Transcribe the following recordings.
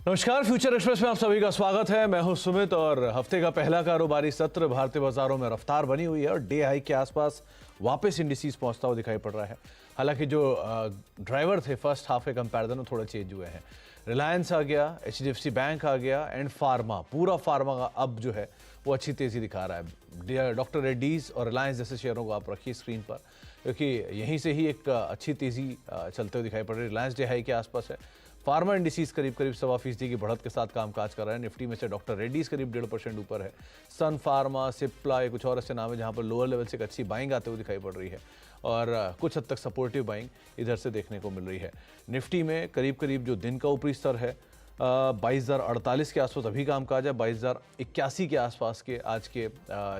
नमस्कार, future express में आप सभी का स्वागत है। मैं हूं सुमित और हफ्ते का पहला कारोबारी सत्र भारतीय बाजारों में रफ्तार बनी हुई है और डे हाई के आसपास वापस इंडिसेस पहुंचता हुआ दिखाई पड़ रहा है। हालांकि जो ड्राइवर थे फर्स्ट हाफ के कंपैरिजन में थोड़ा चेंज हुए हैं। रिलायंस आ गया, HDFC बैंक आ गया एंड फार्मा, पूरा फार्मा का अब जो है वो अच्छी तेजी दिखा रहा है। डॉक्टर रेड्डीज और रिलायंस जैसे शेयरों को आप रखिए स्क्रीन पर, क्योंकि यहीं से ही एक अच्छी तेजी चलते हुए दिखाई पड़ रही है। रिलायंस डे हाई के आसपास है। फार्मा इंडिसेस करीब 1.25% की बढ़त के साथ कामकाज कर रहा है। निफ्टी में से डॉक्टर रेड्डीज करीब 1.5% ऊपर है। सन फार्मा, सिप्ला, ये कुछ और ऐसे नाम है जहां पर लोअर लेवल से एक अच्छी बाइंग आते हुए दिखाई पड़ रही है और कुछ हद तक सपोर्टिव बाइंग इधर से देखने को मिल रही है। निफ्टी में करीब जो दिन का ऊपरी स्तर है 22,048 के आसपास अभी कामकाज है। 22,081 के आसपास के आज के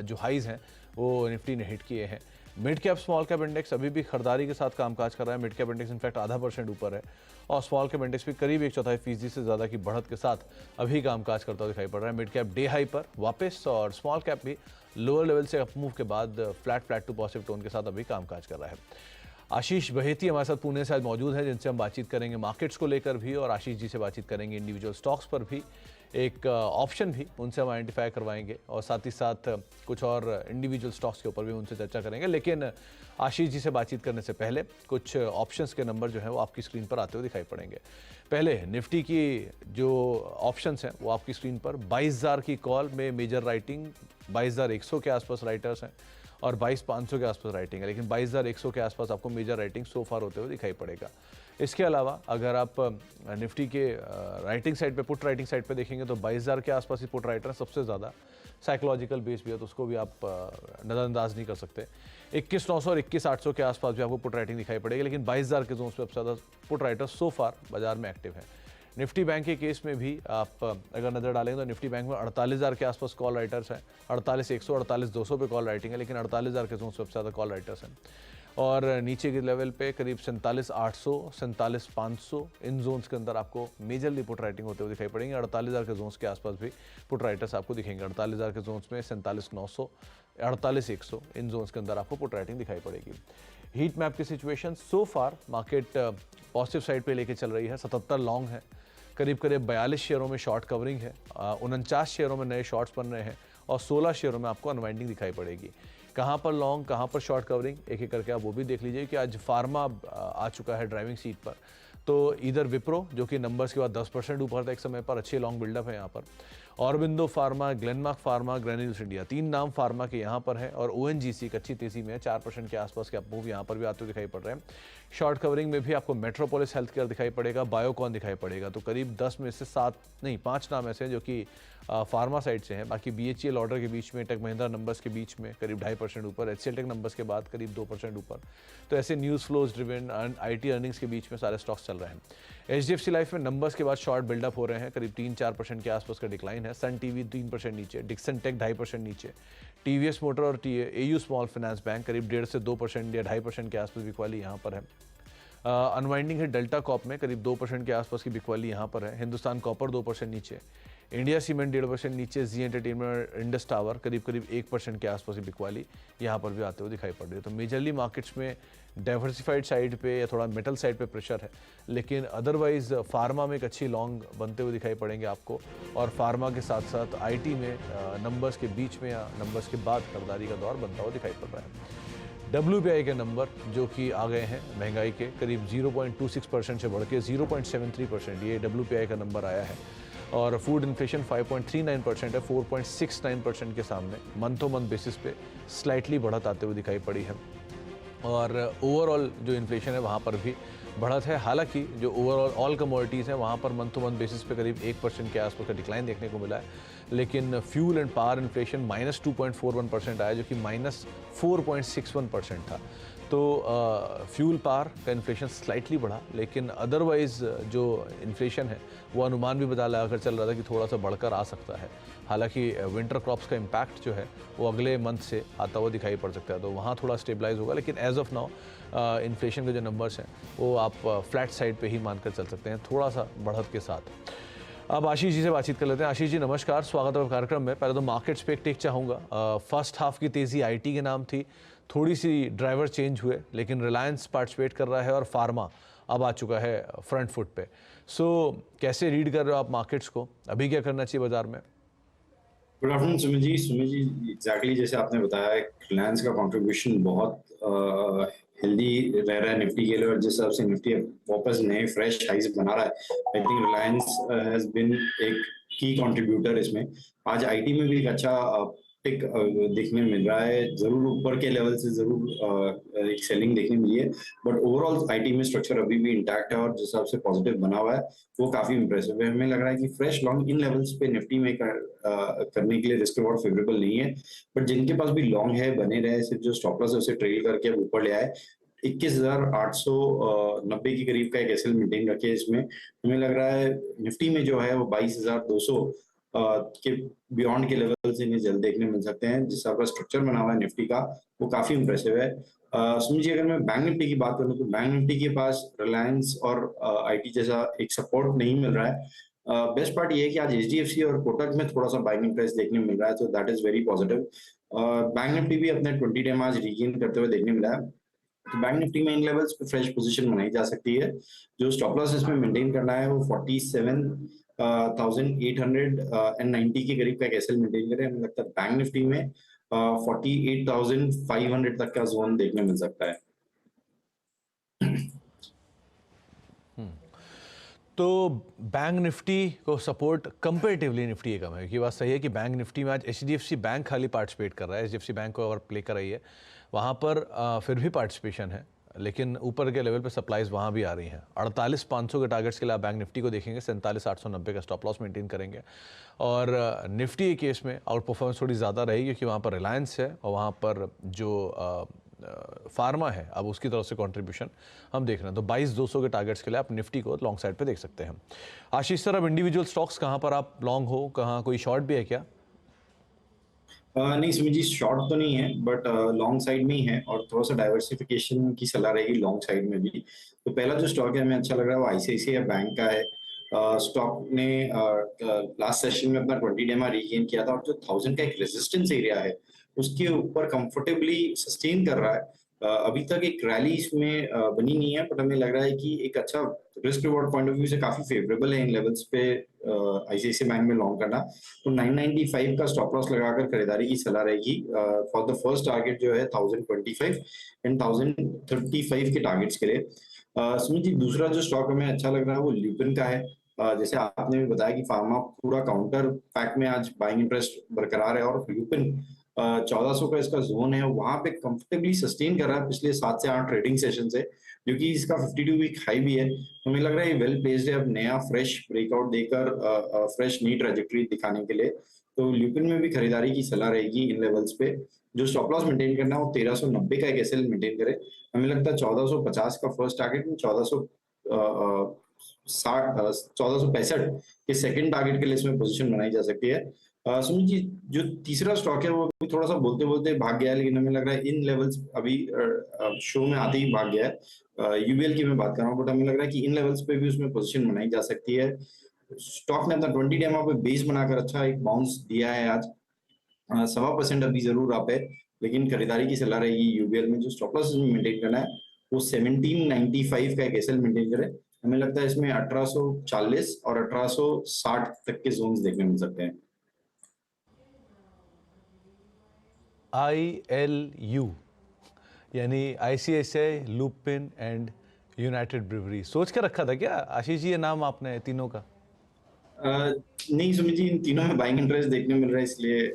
जो हाइज हैं वो निफ्टी ने हिट किए हैं। Mid cap small cap index अभी भी खरीदारी के साथ कामकाज कर रहा है। मिड कैप इंडेक्स इनफैक्ट 0.5% ऊपर है और स्मॉल कैप इंडेक्स भी करीब 1/4% से ज़्यादा की बढ़त के साथ अभी कामकाज करता हुआ दिखाई पड़ रहा है। मिड कैप डे हाई पर वापस और स्मॉल कैप भी लोअर लेवल से अप मूव के बाद फ्लैट टू पॉजिटिव टोन के साथ अभी कामकाज कर रहा है। आशीष बहेती हमारे साथ पुणे से आज मौजूद है, जिनसे हम बातचीत करेंगे मार्केट्स को लेकर भी और आशीष जी से बातचीत करेंगे इंडिविजुअल स्टॉक्स पर भी, एक ऑप्शन भी उनसे हम आइडेंटिफाई करवाएंगे और साथ ही साथ कुछ और इंडिविजुअल स्टॉक्स के ऊपर भी उनसे चर्चा करेंगे। लेकिन आशीष जी से बातचीत करने से पहले कुछ ऑप्शंस के नंबर जो हैं वो आपकी स्क्रीन पर आते हुए दिखाई पड़ेंगे। पहले निफ्टी की जो ऑप्शंस हैं वो आपकी स्क्रीन पर 22,000 की कॉल में मेजर राइटिंग 22,100 के आसपास राइटर्स हैं और 22,500 के आसपास राइटिंग है, लेकिन 22,100 के आसपास आपको मेजर राइटिंग सो फार होते हुए दिखाई पड़ेगा। इसके अलावा अगर आप निफ्टी के राइटिंग साइड पे, पुट राइटिंग साइड पे देखेंगे तो 22,000 के आसपास ही पुट राइटर सबसे ज़्यादा। साइकोलॉजिकल बेस भी है तो उसको भी आप नज़रअंदाज नहीं कर सकते। 21,900 और 21,800 के आसपास भी आपको पुट राइटिंग दिखाई पड़ेगी, लेकिन 22,000 के जोन पे सबसे ज़्यादा पुट राइटर सो फार बाजार में एक्टिव है। निफ्टी बैंक के केस में भी आप अगर नज़र डालेंगे तो निफ्टी बैंक में 48,000 के आसपास कॉल राइटर्स हैं। 48,100, 48,200 पे कॉल राइटिंग है, लेकिन 48,000 के जोन से सबसे ज़्यादा कॉल राइटर्स हैं। और नीचे के लेवल पे करीब 47,800, 47,500 इन जोन्स के अंदर आपको मेजरली पुट राइटिंग होते हुए दिखाई पड़ेंगे। 48,000 के जोन्स के आसपास भी पुट राइटर्स आपको दिखेंगे। 48,000 के जोन्स में 47,900, 48,100 इन जोन्स के अंदर आपको पुट राइटिंग दिखाई पड़ेगी। हीट मैप की सिचुएशन सो फार मार्केट पॉजिटिव साइड पे लेके चल रही है। 77 लॉन्ग है, करीब 42 शेयरों में शॉर्ट कवरिंग है, 49 शेयरों में नए शॉर्ट्स बन रहे हैं और 16 शेयरों में आपको अनवाइंडिंग दिखाई पड़ेगी। कहाँ पर लॉन्ग, कहाँ पर शॉर्ट कवरिंग, एक एक करके आप वो भी देख लीजिए कि आज फार्मा आ चुका है ड्राइविंग सीट पर। तो इधर विप्रो जो कि नंबर्स के बाद 10% ऊपर था एक समय पर, अच्छे लॉन्ग बिल्डअप है यहाँ पर। Aurobindo pharma, Glenmark pharma, granules India, 3 नाम फार्मा के यहाँ पर है और ONGC एक अच्छी तेजी में है, 4% के आसपास के मूव यहाँ पर भी आते हुए दिखाई पड़ रहे हैं। शॉर्ट कवरिंग में भी आपको मेट्रोपोलिस हेल्थ केयर दिखाई पड़ेगा, बायोकॉन दिखाई पड़ेगा। तो करीब 10 में से 5 नाम ऐसे हैं जो कि फार्मा साइड से हैं। बाकी BHEL ऑर्डर के बीच में, टेक महिंद्रा नंबर्स के बीच में करीब 2.5% ऊपर, HCL टेक नंबर्स के बाद करीब 2% ऊपर। तो ऐसे news flows driven IT earnings के बीच में सारे स्टॉक्स चल रहे हैं। HDFC लाइफ में नंबर्स के बाद शॉर्ट बिल्डअप हो रहे हैं, करीब 3-4% के आसपास का डिक्लाइन है। सन टीवी 3% नीचे, डिक्सन टेक 2.5% नीचे, TVS मोटर और AU स्मॉल फाइनेंस बैंक करीब 1.5 से 2% या 2.5% के आसपास बिकवाली यहाँ पर है। अनवाइंडिंग है डेल्टा कॉप में, करीब 2% के आसपास की बिकवाली यहाँ पर है। हिंदुस्तान कॉपर 2% नीचे, इंडिया सीमेंट 1.5% नीचे, जी एंटरटेनमेंट, इंडस टावर करीब 1% के आसपास की बिकवाली यहाँ पर भी आते हुए दिखाई पड़ रही है। तो मेजरली मार्केट्स में डाइवर्सिफाइड साइड पे या थोड़ा मेटल साइड पे प्रेशर है, लेकिन अदरवाइज फार्मा में एक अच्छी लॉन्ग बनते हुए दिखाई पड़ेंगे आपको और फार्मा के साथ साथ IT में नंबर्स के बीच में या नंबर्स के बाद खरीदारी का दौर बनता हुआ दिखाई पड़ रहा है। WPI के नंबर जो कि आ गए हैं महंगाई के, करीब 0.26% से बढ़ के 0.73%, ये WPI का नंबर आया है। और फूड इन्फ्लेशन 5.39% है, 4.69% के सामने मंथ टू मंथ बेसिस पे स्लाइटली बढ़त आते हुए दिखाई पड़ी है। और ओवरऑल जो इन्फ्लेशन है वहाँ पर भी बढ़त है। हालांकि जो ओवरऑल ऑल कमोडिटीज़ हैं वहाँ per month two month basis पे करीब 1% के आसपास का डिक्लाइन देखने को मिला है, लेकिन फ्यूल एंड पावर इन्फ्लेशन -2.41% आया, जो कि -4.61% था। तो फ्यूल पावर का इन्फ्लेशन स्लाइटली बढ़ा, लेकिन अदरवाइज जो इन्फ्लेशन है वो अनुमान भी बता लगाकर चल रहा था कि थोड़ा सा बढ़कर आ सकता है। हालांकि विंटर क्रॉप्स का इम्पैक्ट जो है वो अगले मंथ से आता हुआ दिखाई पड़ सकता है, तो वहाँ थोड़ा स्टेबलाइज होगा। लेकिन एज ऑफ नाउ इन्फ्लेशन के जो नंबर्स हैं वो आप फ्लैट साइड पे ही मानकर चल सकते हैं, थोड़ा सा बढ़त के साथ। अब आशीष जी से बातचीत कर लेते हैं। आशीष जी नमस्कार, स्वागत है कार्यक्रम में। पहले तो मार्केट्स पे एक टेक चाहूँगा। फर्स्ट हाफ की तेज़ी IT के नाम थी, थोड़ी सी ड्राइवर चेंज हुए, लेकिन रिलायंस पार्टिसिपेट कर रहा है और फार्मा अब आ चुका है फ्रंट फुट पे। सो कैसे रीड कर रहे हो आप मार्केट्स को, अभी क्या करना चाहिए बाजार में? Good afternoon Sumit ji. Exactly जैसे आपने बताया, रिलायंस का कंट्रीब्यूशन बहुत हेल्दी रह रहा है निफ्टी के लिए, और जिस हिसाब से निफ्टी वापस नए फ्रेश हाइज बना रहा है, I think Reliance has been एक की कंट्रीब्यूटर इसमें। आज आईटी में भी एक अच्छा पिक देखने मिल रहा है, जरूर ऊपर के लेवल से जरूर एक सेलिंग देखने मिली है, बट ओवरऑल आईटी में स्ट्रक्चर अभी भी इंटैक्ट है, और जिस हिसाब से पॉजिटिव बना हुआ है वो काफी इंप्रेसिव है। हमें लग रहा है कि फ्रेश लॉन्ग इन लेवल्स पे निफ्टी में करने के लिए रिस्क रिवॉर्ड फेवरेबल नहीं है, बट जिनके पास भी लॉन्ग है बने रहे, सिर्फ जो स्टॉप लॉस है उसे ट्रेल करके अब ऊपर ले आए। 21,890 के करीब का एक एसएल मेंटेन रखे इसमें। हमें लग रहा है निफ्टी में जो है वो 22,200 के बियॉन्ड के लेवल से इन्हें जल्द देखने मिल सकते हैं। जिस तरह का स्ट्रक्चर बना हुआ है निफ्टी का वो काफी इंप्रेसिव है। समझिए, अगर मैं बैंक निफ्टी की बात करूं तो बैंक निफ्टी के पास रिलायंस और आईटी जैसा एक सपोर्ट नहीं मिल रहा है। बेस्ट पार्ट ये है कि आज एचडीएफसी और कोटक में थोड़ा सा बाइंग इंटरेस्ट देखने मिल रहा है, तो that is very positive. Bank Nifty भी अपने 20 डे आज रीगेन करते हुए देखने मिला है, तो बैंक निफ्टी में इन लेवल्स पे फ्रेश पोजीशन बनाई जा सकती है। जो स्टॉप लॉस इसमें मेंटेन करना है वो 47,890 के करीब का एक एसएल मेंटेन करें। हमें लगता है बैंक निफ्टी में 48,500 तक का जोन देखने मिल सकता है। तो बैंक निफ्टी को सपोर्ट कंपेरेटिवली निफ्टी ये कम है, ये बात सही है कि बैंक निफ्टी में आज एचडीएफसी बैंक खाली पार्टिसिपेट कर रहा है। एचडीएफसी बैंक को अगर प्ले कर रही है वहाँ पर फिर भी पार्टिसिपेशन है, लेकिन ऊपर के लेवल पे सप्लाईज वहाँ भी आ रही हैं। 48,500 के टारगेट्स के लिए आप बैंक निफ्टी को देखेंगे, 47,890 का स्टॉप लॉस मेंटेन करेंगे। और निफ्टी के केस में आउट परफॉर्मेंस थोड़ी ज़्यादा रहेगी क्योंकि वहाँ पर रिलायंस है और वहाँ पर जो फार्मा है, अब उसकी तरफ से कंट्रीब्यूशन हम देख रहे हैं। तो 22,200 के टारगेट्स के लिए आप निफ्टी को लॉन्ग साइड पे देख सकते हैं। आशीष सर, अब इंडिविजुअल स्टॉक्स कहाँ पर आप लॉन्ग हो, कहाँ कोई शॉर्ट भी है क्या? नहीं सुमित जी, शॉर्ट तो नहीं है, बट लॉन्ग साइड में ही है, और थोड़ा सा डाइवर्सिफिकेशन की सलाह रहेगी लॉन्ग साइड में भी। तो पहला जो स्टॉक है हमें अच्छा लग रहा है वो आईसीआईसीआई बैंक का है। स्टॉक ने लास्ट सेशन में अपना 20 डेमा रीगेन किया था, और जो 1000 का एक रेजिस्टेंस एरिया है उसके ऊपर कंफर्टेबली सस्टेन कर रहा है। अभी तक एक रैली इसमें बनी नहीं है, बट हमें लग रहा है कि एक अच्छा risk reward point of view से काफी फेवरेबल है इन लेवल्स पे आईसीआईसीआई बैंक में लॉन्ग करना। तो 995 का स्टॉप लॉस लगाकर खरीदारी की सलाह रहेगी। फॉर द फर्स्ट टारगेट जो है 1025 एंड 1035 के टारगेट्स के लिए। सुमित जी, दूसरा जो स्टॉक हमें अच्छा लग रहा है वो ल्यूपिन का है। जैसे आपने भी बताया कि फार्मा पूरा काउंटर पैक में आज बाइंग इंटरेस्ट बरकरार है, और ल्यूपिन 1400 का इसका जोन है, वहां पे कंफर्टेबली सस्टेन कर रहा है पिछले 7 से 8 ट्रेडिंग सेशन से, जो कि इसका 52 वीक हाई भी है। तो हमें लग रहा है ये वेल प्लेस्ड है अब नया फ्रेश ब्रेकआउट देकर फ्रेश नई ट्रेजेक्टरी दिखाने के लिए। तो ल्यूपिन में भी खरीदारी की सलाह रहेगी इन लेवल्स पे। जो स्टॉप लॉस मेंटेन करना है वो 1390 का एक एसएल मेंटेन करे। हमें लगता है 1450 का फर्स्ट टारगेट में 1465 के सेकंड टारगेट के लिए इसमें पोजीशन बनाई जा सकती है। सुमित जी, जो तीसरा स्टॉक है वो अभी थोड़ा सा बोलते बोलते भाग गया है, लेकिन हमें लग रहा है इन लेवल्स अभी शो में आते ही भाग गया है। यूबीएल की मैं बात कर रहा हूँ, बट हमें लग रहा है कि इन लेवल्स पे भी उसमें पोजीशन बनाई जा सकती है। स्टॉक ने अपना 20 डेमा पे बेस बनाकर अच्छा एक बाउंस दिया है आज। 1.25% अभी जरूर आप है, लेकिन खरीदारी की सलाह रहेगी यूबीएल में। जो स्टॉप लॉस मेंटेन करना है वो 1795 का एक एसएल मेंटेन करे। हमें लगता है इसमें 1840 और 1860 तक के जोन्स देखने मिल सकते हैं। ILU यानी ICICI, Lupin and United brewery, सोच के रखा था क्या आशीष जी ये नाम आपने तीनों का? नहीं सुमित जी, इन तीनों में बाइंग इंटरेस्ट देखने मिल रहा है, इसलिए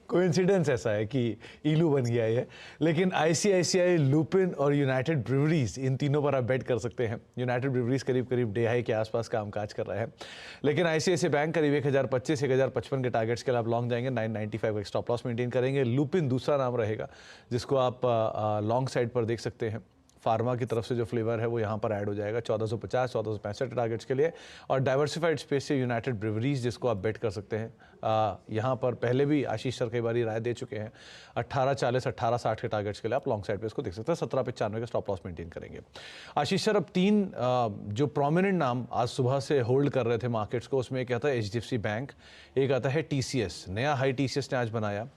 कोइंसिडेंस ऐसा है कि इलू बन गया है। लेकिन आईसीआईसीआई, लुपिन और यूनाइटेड ब्रिवरीज, इन तीनों पर आप बेट कर सकते हैं। यूनाइटेड ब्रिवरीज करीब करीब डे हाई के आसपास कामकाज कर रहा है, लेकिन आईसीआईसीआई बैंक करीब 1025 1055 के टारगेट्स के लिए आप लॉन्ग जाएंगे। 995 का स्टॉप लॉस मेंटेन करेंगे। लुपिन दूसरा नाम रहेगा जिसको आप लॉन्ग साइड पर देख सकते हैं। फार्मा की तरफ से जो फ्लेवर है वो यहाँ पर ऐड हो जाएगा 1450 1465 टारगेट्स के लिए। और डाइवर्सिफाइड स्पेस से यूनाइटेड ब्रिवरीज जिसको आप बेट कर सकते हैं। यहाँ पर पहले भी आशीष सर कई बार राय दे चुके हैं। 1840 1860 के टारगेट्स के लिए आप लॉन्ग साइड पे इसको देख सकते हैं। 1795 का स्टॉप लॉस मेंटेन करेंगे। आशीष सर, अब तीन जो प्रोमिनेंट नाम आज सुबह से होल्ड कर रहे थे मार्केट्स को, उसमें एक आता है एचडीएफसी बैंक, एक आता है टीसीएस। नया हाई टीसीएस ने आज बनाया,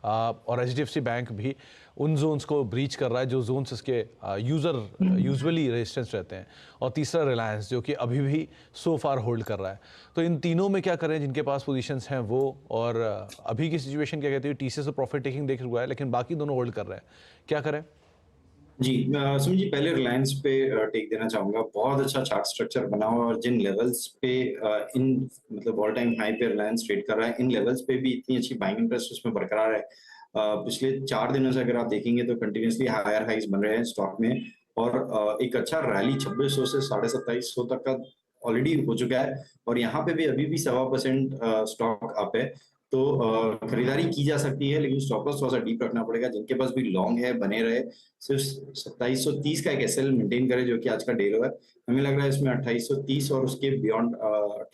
और एचडीएफसी बैंक भी उन जोन्स को ब्रीच कर रहा है जो जोन्स इसके यूजुअली रेजिस्टेंस रहते हैं, और तीसरा रिलायंस जो कि अभी भी सो फार होल्ड कर रहा है। तो इन तीनों में क्या करें जिनके पास पोजीशंस हैं वो, और अभी की सिचुएशन क्या कहती है, टीसीएस प्रॉफिट टेकिंग देख हुआ है लेकिन बाकी दोनों होल्ड कर रहे हैं, क्या करें? जी, सुमित जी, पहले रिलायंस पे टेक देना चाहूंगा। बहुत अच्छा चार्ट स्ट्रक्चर बना हुआ है और जिन लेवल्स पे इन मतलब ऑल टाइम हाई पे रिलायंस ट्रेड कर रहा है, इन लेवल्स पे भी इतनी अच्छी बाइंग इंटरेस्ट उसमें बरकरार है। पिछले 4 दिनों से अगर आप देखेंगे तो कंटिन्यूसली हायर हाइज बन रहे हैं स्टॉक में, और एक अच्छा रैली 2600 से 2750 तक का ऑलरेडी हो चुका है, और यहाँ पे भी अभी भी 1.25% स्टॉक अप है। तो खरीदारी की जा सकती है, लेकिन स्टॉप लॉस थोड़ा सा डीप रखना पड़ेगा। जिनके पास भी लॉन्ग है बने रहे, सिर्फ 2730 का एक एसएल मेंटेन करे जो कि आज का डे लो है। हमें लग रहा है इसमें 2830 और उसके बियॉन्ड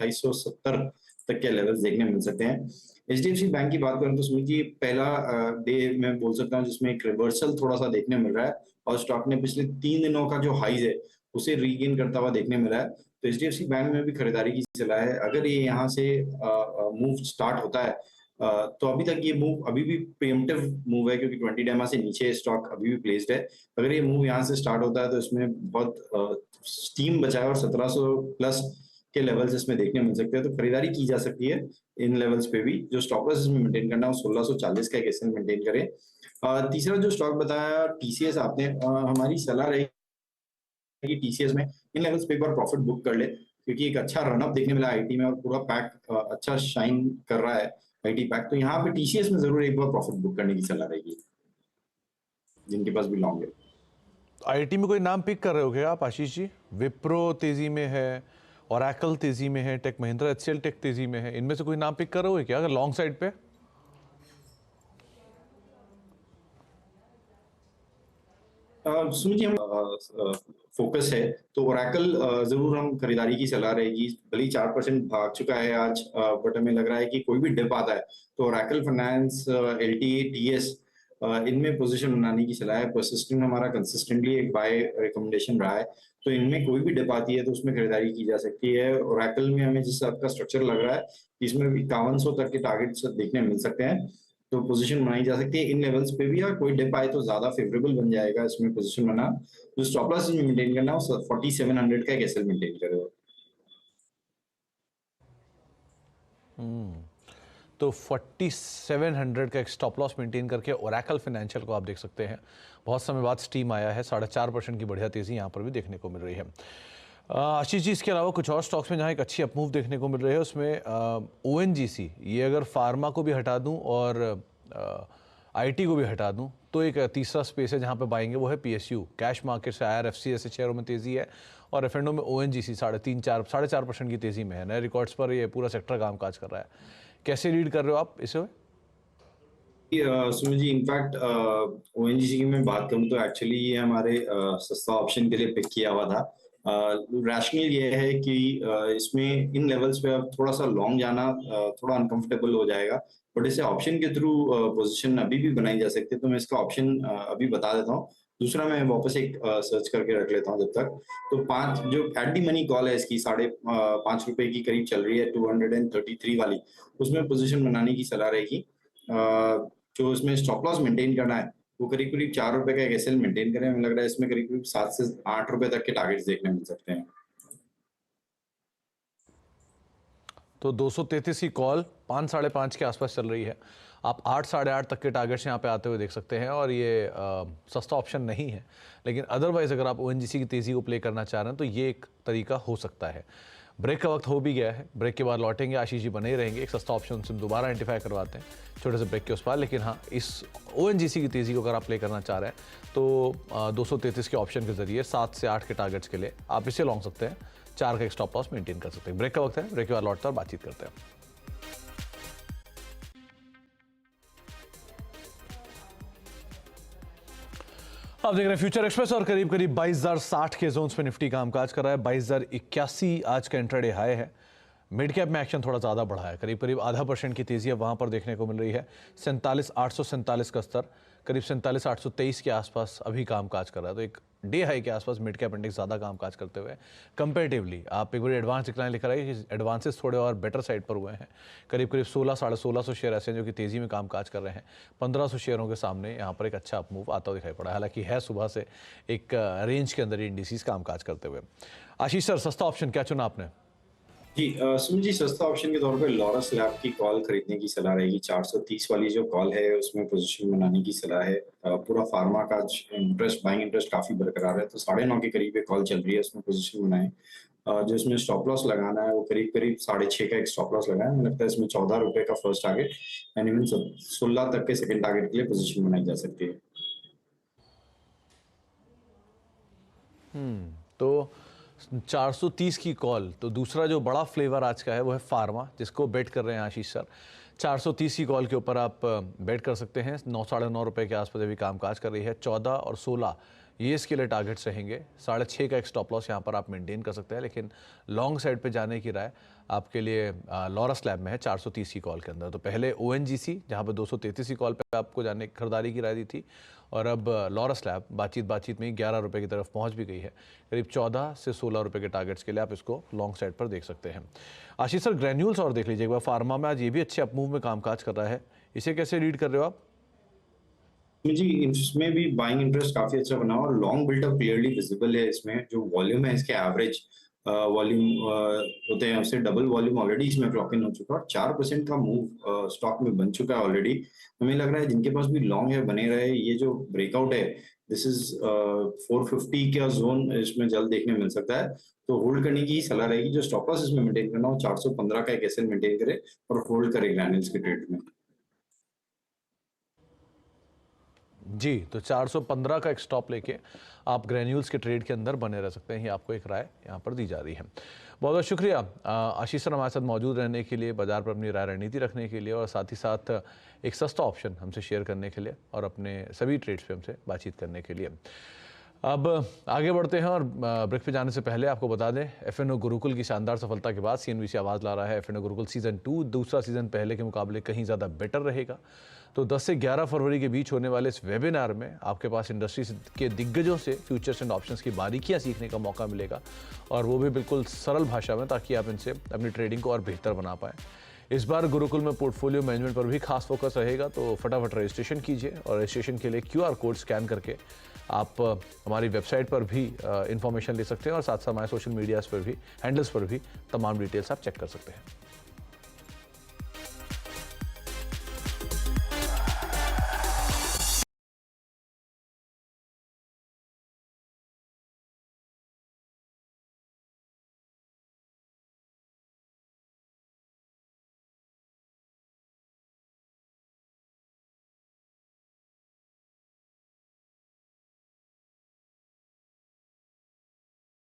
2870 तक के लेवल्स देखने मिल सकते हैं। एचडीएफसी बैंक की बात करें तो सुमित जी, पहला डे मैं बोल सकता हूँ जिसमें एक रिवर्सल थोड़ा सा देखने मिल रहा है, और स्टॉक ने पिछले 3 दिनों का जो हाइज है उसे रीगेन करता हुआ देखने मिला है। तो एचडीएफसी बैंक में भी खरीदारी की सलाह है। अगर ये यहाँ से मूव स्टार्ट होता है, तो अभी तक ये मूव अभी भी प्रीएम्प्टिव मूव है, क्योंकि 20 डेमा से नीचे स्टॉक अभी भी प्लेस्ड है। अगर ये मूव यहाँ से स्टार्ट होता है तो इसमें बहुत स्टीम बचा है, और 1700 प्लस के लेवल्स इसमें देखने मिल सकते हैं। तो खरीदारी की जा सकती है इन लेवल्स पे भी। जो स्टॉक लॉस इसमें मेंटेन करना है वो 1640 का एक एसएल मेंटेन करें। तीसरा जो स्टॉक बताया टीसीएस आपने, हमारी सलाह रहेगी कि टीसीएस में इन लेवल्स पे एक बार प्रॉफिट बुक कर ले, क्योंकि एक अच्छा रनअप देखने मिला आईटी में, और पूरा पैक अच्छा शाइन कर रहा है आईटी पैक। तो यहाँ पे टीसीएस में जरूर एक बार प्रॉफिट बुक करने की सलाह रहेगी जिनके पास भी लॉन्ग है। आईटी में कोई नाम पिक कर रहे हो क्या आप आशीष जी? विप्रो तेजी में है, ओरेकल तेजी में है, टेक महिंद्रा एचसीएल टेक तेजी में है, इनमें से कोई नाम पिक कर रहे हो क्या अगर लॉन्ग साइड पे? सुनिए, हम फोकस है तो ओरेकल जरूर हम खरीदारी की सलाह रहेगी। भले ही 4% भाग चुका है आज, बट हमें लग रहा है कि कोई भी डिप आता है तो ओरेकल फाइनेंस, एलटीए, टीएस, इनमें पोजीशन बनाने की सलाह है। परसिस्टेंट हमारा कंसिस्टेंटली एक बाय रिकमेंडेशन रहा है, तो इनमें कोई भी डिप आती है तो उसमें खरीदारी की जा सकती है। ओरेकल में हमें जिस आपका स्ट्रक्चर लग रहा है, इसमें 5100 तक के टारगेट्स देखने मिल सकते हैं, तो पोजीशन बनाई जा सकती है इन लेवल्स पे भी। या कोई डिप आए तो ज्यादा फेवरेबल बन जाएगा इसमें पोजीशन बना। जो स्टॉप लॉस मेंटेन करना है 4700 का एक एसएल मेंटेन करेगा। तो 4700 का एक स्टॉप लॉस मेंटेन करके ओरेकल फाइनेंशियल को आप देख सकते हैं। बहुत समय बाद स्टीम आया है, 4.5% की बढ़िया तेजी यहाँ पर भी देखने को मिल रही है। आशीष जी, इसके अलावा कुछ और स्टॉक्स में जहाँ एक अच्छी अपमूव देखने को मिल रही है, उसमें ओएनजीसी, ये अगर फार्मा को भी हटा दूं और आईटी को भी हटा दूं तो एक तीसरा स्पेस है जहाँ पे बाएंगे, वो है पीएसयू। कैश मार्केट से आईआरएफसी ऐसे शेयरों में तेजी है, और एफएनओ में ओएनजीसी 3.5-4.5% की तेजी में है। नए रिकॉर्ड्स पर ये पूरा सेक्टर कामकाज कर रहा है। कैसे रीड कर रहे हो आप इसे? सुमित जी, इनफैक्ट ओएनजीसी की मैं बात करूं तो एक्चुअली ये हमारे सस्ता ऑप्शन के लिए पिक किया हुआ था। रैशनल ये है कि इसमें इन लेवल्स पे अब थोड़ा सा लॉन्ग जाना थोड़ा अनकंफर्टेबल हो जाएगा, बट इसे ऑप्शन के थ्रू पोजीशन अभी भी बनाई जा सकती है। तो मैं इसका ऑप्शन अभी बता देता हूँ। दूसरा मैं वापस एक सर्च करके रख लेता हूँ जब तक। तो 5 जो एट दी मनी कॉल है इसकी 5.5 रुपए की करीब चल रही है, 233 वाली, उसमें पोजीशन बनाने की सलाह रहेगी। जो इसमें स्टॉप लॉस मेंटेन करना है वो करीब करीब 4 रुपए का एक एसएल मेंटेन करें। हमें लग रहा है इसमें करीब करीब 7 से 8 रुपए तक के टारगेट्स देखने मिल सकते हैं। तो 233 की कॉल 5-5.5 के आसपास चल रही है। आप 8-8.5 तक के टारगेट्स यहाँ पे आते हुए देख सकते हैं, और ये सस्ता ऑप्शन नहीं है, लेकिन अदरवाइज अगर आप ओएनजीसी की तेज़ी को प्ले करना चाह रहे हैं तो ये एक तरीका हो सकता है। ब्रेक का वक्त हो भी गया है, ब्रेक के बाद लौटेंगे, आशीष जी बने ही रहेंगे, एक सस्ता ऑप्शन से दोबारा आइडेंटिफाई करवाते हैं छोटे से ब्रेक के उस पार। लेकिन हाँ, इस ओएनजीसी की तेज़ी को अगर आप प्ले करना चाह रहे हैं तो 233 के ऑप्शन के जरिए 7 से 8 के टारगेट्स के लिए आप इसे लॉन्ग सकते हैं, 4 का एक स्टॉप लॉस मेंटेन कर सकते हैं। ब्रेक का वक्त है, ब्रेक के बाद लौटते हैं और बातचीत करते हैं। आप देख रहे हैं फ्यूचर एक्सप्रेस, और करीब करीब 22,060 के जोन्स पे निफ्टी कामकाज कर रहा है। 22,081 आज का इंट्राडे हाई है। मिड कैप में एक्शन थोड़ा ज़्यादा बढ़ा है, करीब करीब 0.5% की तेज़ी अब वहाँ पर देखने को मिल रही है। 47,847 का स्तर करीब 47,823 के आसपास अभी कामकाज कर रहा है। तो एक डे हाई के आसपास मिड कैप इंडेक्स ज़्यादा कामकाज करते हुए कंपेरेटिवली। आप एक बार एडवांस डिक्लाइन लिखा रहा है कि एडवांसेस थोड़े और बेटर साइड पर हुए हैं। करीब करीब 1600 शेयर ऐसे हैं जो कि तेज़ी में कामकाज कर रहे हैं। 1500 शेयरों के सामने यहाँ पर एक अच्छा अपमूव आता हुआ दिखाई पड़ा। हालांकि है सुबह से एक रेंज के अंदर इंडिसेस कामकाज करते हुए। आशीष सर, सस्ता ऑप्शन क्या चुना आपने? जी सुमित जी, सस्ता ऑप्शन के तौर पे लॉरस लैब की कॉल खरीदने की सलाह रहेगी। 430 वाली जो कॉल है उसमें पोजीशन बनाने की सलाह है। पूरा फार्मा का इंटरेस्ट, बाइंग इंटरेस्ट काफी बरकरार है, तो 9.5 के करीब एक कॉल चल रही है, उसमें पोजीशन बनाएं। जो इसमें स्टॉप लॉस लगाना है वो करीब करीब 6.5 का एक स्टॉप लॉस लगाए। मुझे लगता है इसमें 14 रुपए का फर्स्ट टारगेट एंड इवन 16 तक के सेकंड टारगेट के लिए पोजीशन बनाई जा सकती है। तो 430 की कॉल, तो दूसरा जो बड़ा फ्लेवर आज का है वो है फार्मा, जिसको बेट कर रहे हैं आशीष सर। 430 की कॉल के ऊपर आप बेट कर सकते हैं। 9 साढ़े 9 रुपये के आसपास अभी कामकाज कर रही है। 14 और 16 ये इसके लिए टारगेट्स रहेंगे। 6.5 का एक स्टॉप लॉस यहाँ पर आप मेंटेन कर सकते हैं, लेकिन लॉन्ग साइड पे जाने की राय आपके लिए लॉरस लैब में है 430 की कॉल के अंदर। तो पहले ONGC जहाँ पर 233 की कॉल पे आपको जाने खरीदारी की राय दी थी, और अब लॉरस लैब बातचीत में ही 11 रुपये की तरफ पहुँच भी गई है। करीब 14 से 16 रुपये के टारगेट्स के लिए आप इसको लॉन्ग साइड पर देख सकते हैं। आशीष सर, ग्रैन्यूल्स और देख लीजिए एक बार। फार्मा में आज ये भी अच्छे अपमूव में कामकाज कर रहा है, इसे कैसे रीड कर रहे हो आप? जी, इसमें भी बाइंग इंटरेस्ट काफी अच्छा बना और लॉन्ग बिल्डअप क्लियरली विजिबल है। इसमें जो वॉल्यूम है, इसके एवरेज वॉल्यूम होते हैं उससे डबल वॉल्यूम ऑलरेडी इसमें क्लॉक इन हो चुका है और 4% का मूव स्टॉक में बन चुका है ऑलरेडी। हमें लग रहा है जिनके पास भी लॉन्ग है बने रहे। ये जो ब्रेकआउट है, दिस इज 450 का जोन इसमें जल्द देखने मिल सकता है, तो होल्ड करने की ही सलाह रहेगी। जो स्टॉप लॉस इसमें मेंटेन करना हो 415 का एक एसएल मेंटेन करे और होल्ड करे ग्रैन्यूल्स के ट्रेड में। जी, तो 415 का एक स्टॉप लेके आप ग्रैन्यूल्स के ट्रेड के अंदर बने रह सकते हैं। ये आपको एक राय यहाँ पर दी जा रही है। बहुत बहुत शुक्रिया आशीष सर हमारे साथ मौजूद रहने के लिए, बाजार पर अपनी राय रणनीति रखने के लिए, और साथ ही साथ एक सस्ता ऑप्शन हमसे शेयर करने के लिए और अपने सभी ट्रेड्स पे हमसे बातचीत करने के लिए। अब आगे बढ़ते हैं और ब्रेक पे जाने से पहले आपको बता दें, एफएनओ गुरुकुल की शानदार सफलता के बाद CNBC आवाज़ ला रहा है एफएनओ गुरुकुल सीज़न 2। दूसरा सीज़न पहले के मुकाबले कहीं ज़्यादा बेटर रहेगा। तो 10 से 11 फरवरी के बीच होने वाले इस वेबिनार में आपके पास इंडस्ट्री के दिग्गजों से फ्यूचर्स एंड ऑप्शंस की बारीकियां सीखने का मौका मिलेगा, और वो भी बिल्कुल सरल भाषा में, ताकि आप इनसे अपनी ट्रेडिंग को और बेहतर बना पाएँ। इस बार गुरुकुल में पोर्टफोलियो मैनेजमेंट पर भी खास फोकस रहेगा, तो फटाफट रजिस्ट्रेशन कीजिए, और रजिस्ट्रेशन के लिए QR कोड स्कैन करके आप हमारी वेबसाइट पर भी इंफॉर्मेशन ले सकते हैं, और साथ साथ हमारे सोशल मीडियाज़ पर भी, हैंडल्स पर भी तमाम डिटेल्स आप चेक कर सकते हैं।